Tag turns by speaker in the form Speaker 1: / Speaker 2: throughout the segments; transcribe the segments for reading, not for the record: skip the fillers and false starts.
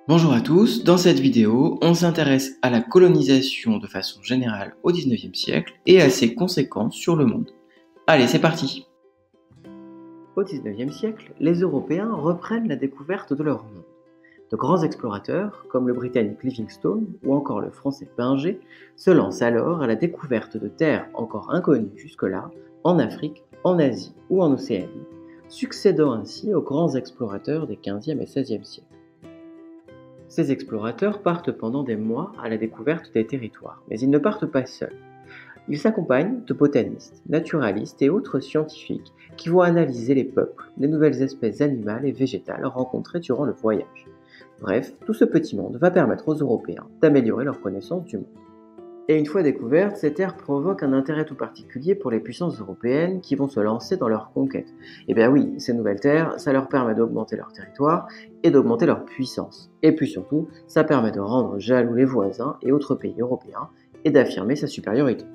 Speaker 1: Bonjour à tous, dans cette vidéo, on s'intéresse à la colonisation de façon générale au 19e siècle et à ses conséquences sur le monde. Allez, c'est parti! Au 19e siècle, les Européens reprennent la découverte de leur monde. De grands explorateurs, comme le Britannique Livingstone ou encore le Français Binger, se lancent alors à la découverte de terres encore inconnues jusque-là, en Afrique, en Asie ou en Océanie, succédant ainsi aux grands explorateurs des 15e et 16e siècles. Ces explorateurs partent pendant des mois à la découverte des territoires, mais ils ne partent pas seuls. Ils s'accompagnent de botanistes, naturalistes et autres scientifiques qui vont analyser les peuples, les nouvelles espèces animales et végétales rencontrées durant le voyage. Bref, tout ce petit monde va permettre aux Européens d'améliorer leur connaissance du monde. Et une fois découvertes, ces terres provoquent un intérêt tout particulier pour les puissances européennes qui vont se lancer dans leur conquête. Et bien oui, ces nouvelles terres, ça leur permet d'augmenter leur territoire et d'augmenter leur puissance. Et puis surtout, ça permet de rendre jaloux les voisins et autres pays européens et d'affirmer sa supériorité.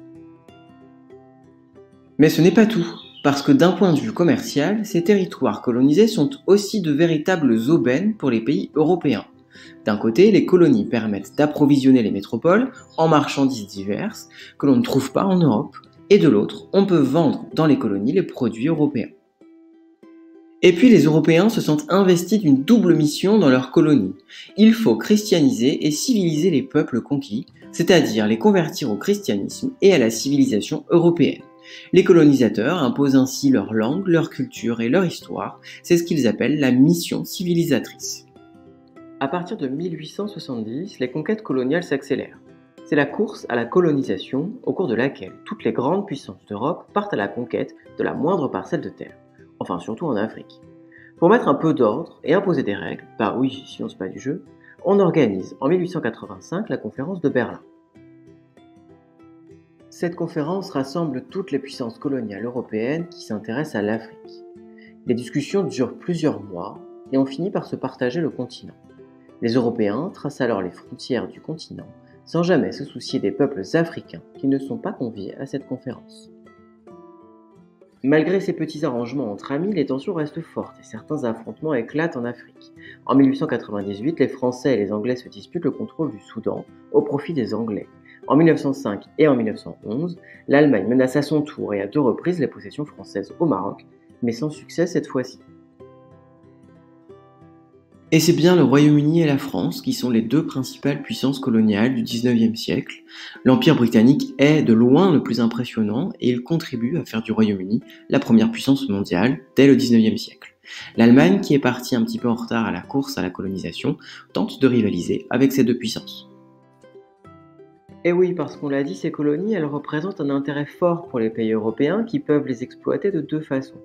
Speaker 1: Mais ce n'est pas tout, parce que d'un point de vue commercial, ces territoires colonisés sont aussi de véritables aubaines pour les pays européens. D'un côté, les colonies permettent d'approvisionner les métropoles en marchandises diverses que l'on ne trouve pas en Europe, et de l'autre, on peut vendre dans les colonies les produits européens. Et puis les Européens se sentent investis d'une double mission dans leurs colonies. Il faut christianiser et civiliser les peuples conquis, c'est-à-dire les convertir au christianisme et à la civilisation européenne. Les colonisateurs imposent ainsi leur langue, leur culture et leur histoire, c'est ce qu'ils appellent la mission civilisatrice. À partir de 1870, les conquêtes coloniales s'accélèrent. C'est la course à la colonisation au cours de laquelle toutes les grandes puissances d'Europe partent à la conquête de la moindre parcelle de terre, enfin surtout en Afrique. Pour mettre un peu d'ordre et imposer des règles, bah oui, sinon c'est pas du jeu, on organise en 1885 la conférence de Berlin. Cette conférence rassemble toutes les puissances coloniales européennes qui s'intéressent à l'Afrique. Les discussions durent plusieurs mois et on finit par se partager le continent. Les Européens tracent alors les frontières du continent, sans jamais se soucier des peuples africains qui ne sont pas conviés à cette conférence. Malgré ces petits arrangements entre amis, les tensions restent fortes et certains affrontements éclatent en Afrique. En 1898, les Français et les Anglais se disputent le contrôle du Soudan au profit des Anglais. En 1905 et en 1911, l'Allemagne menace à son tour et à 2 reprises les possessions françaises au Maroc, mais sans succès cette fois-ci. Et c'est bien le Royaume-Uni et la France qui sont les 2 principales puissances coloniales du 19e siècle. L'Empire britannique est de loin le plus impressionnant et il contribue à faire du Royaume-Uni la première puissance mondiale dès le 19e siècle. L'Allemagne, qui est partie un petit peu en retard à la course à la colonisation, tente de rivaliser avec ces 2 puissances. Et oui, parce qu'on l'a dit, ces colonies, elles représentent un intérêt fort pour les pays européens qui peuvent les exploiter de 2 façons.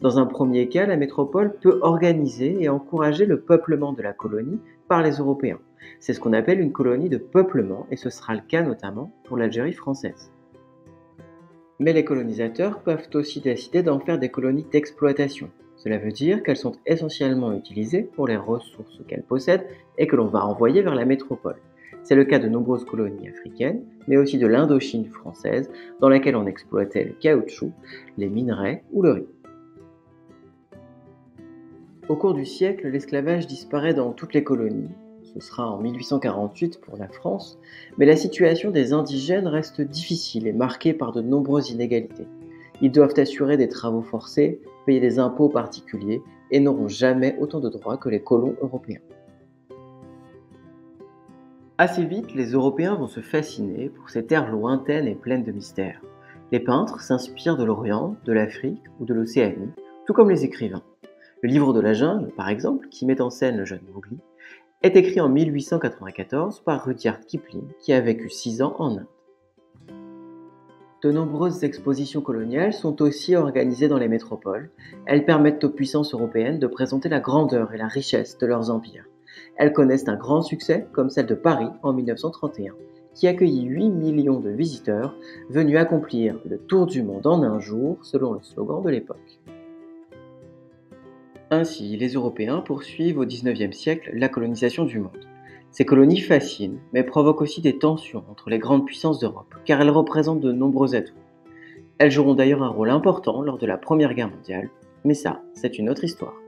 Speaker 1: Dans un premier cas, la métropole peut organiser et encourager le peuplement de la colonie par les Européens. C'est ce qu'on appelle une colonie de peuplement et ce sera le cas notamment pour l'Algérie française. Mais les colonisateurs peuvent aussi décider d'en faire des colonies d'exploitation. Cela veut dire qu'elles sont essentiellement utilisées pour les ressources qu'elles possèdent et que l'on va envoyer vers la métropole. C'est le cas de nombreuses colonies africaines, mais aussi de l'Indochine française, dans laquelle on exploitait le caoutchouc, les minerais ou le riz. Au cours du siècle, l'esclavage disparaît dans toutes les colonies. Ce sera en 1848 pour la France, mais la situation des indigènes reste difficile et marquée par de nombreuses inégalités. Ils doivent assurer des travaux forcés, payer des impôts particuliers et n'auront jamais autant de droits que les colons européens. Assez vite, les Européens vont se fasciner pour ces terres lointaines et pleines de mystères. Les peintres s'inspirent de l'Orient, de l'Afrique ou de l'Océanie, tout comme les écrivains. Le livre de la jungle, par exemple, qui met en scène le jeune Mowgli, est écrit en 1894 par Rudyard Kipling, qui a vécu 6 ans en Inde. De nombreuses expositions coloniales sont aussi organisées dans les métropoles. Elles permettent aux puissances européennes de présenter la grandeur et la richesse de leurs empires. Elles connaissent un grand succès, comme celle de Paris en 1931, qui accueillit 8 millions de visiteurs venus accomplir le tour du monde en un jour, selon le slogan de l'époque. Ainsi, les Européens poursuivent au XIXe siècle la colonisation du monde. Ces colonies fascinent, mais provoquent aussi des tensions entre les grandes puissances d'Europe, car elles représentent de nombreux atouts. Elles joueront d'ailleurs un rôle important lors de la Première Guerre mondiale, mais ça, c'est une autre histoire.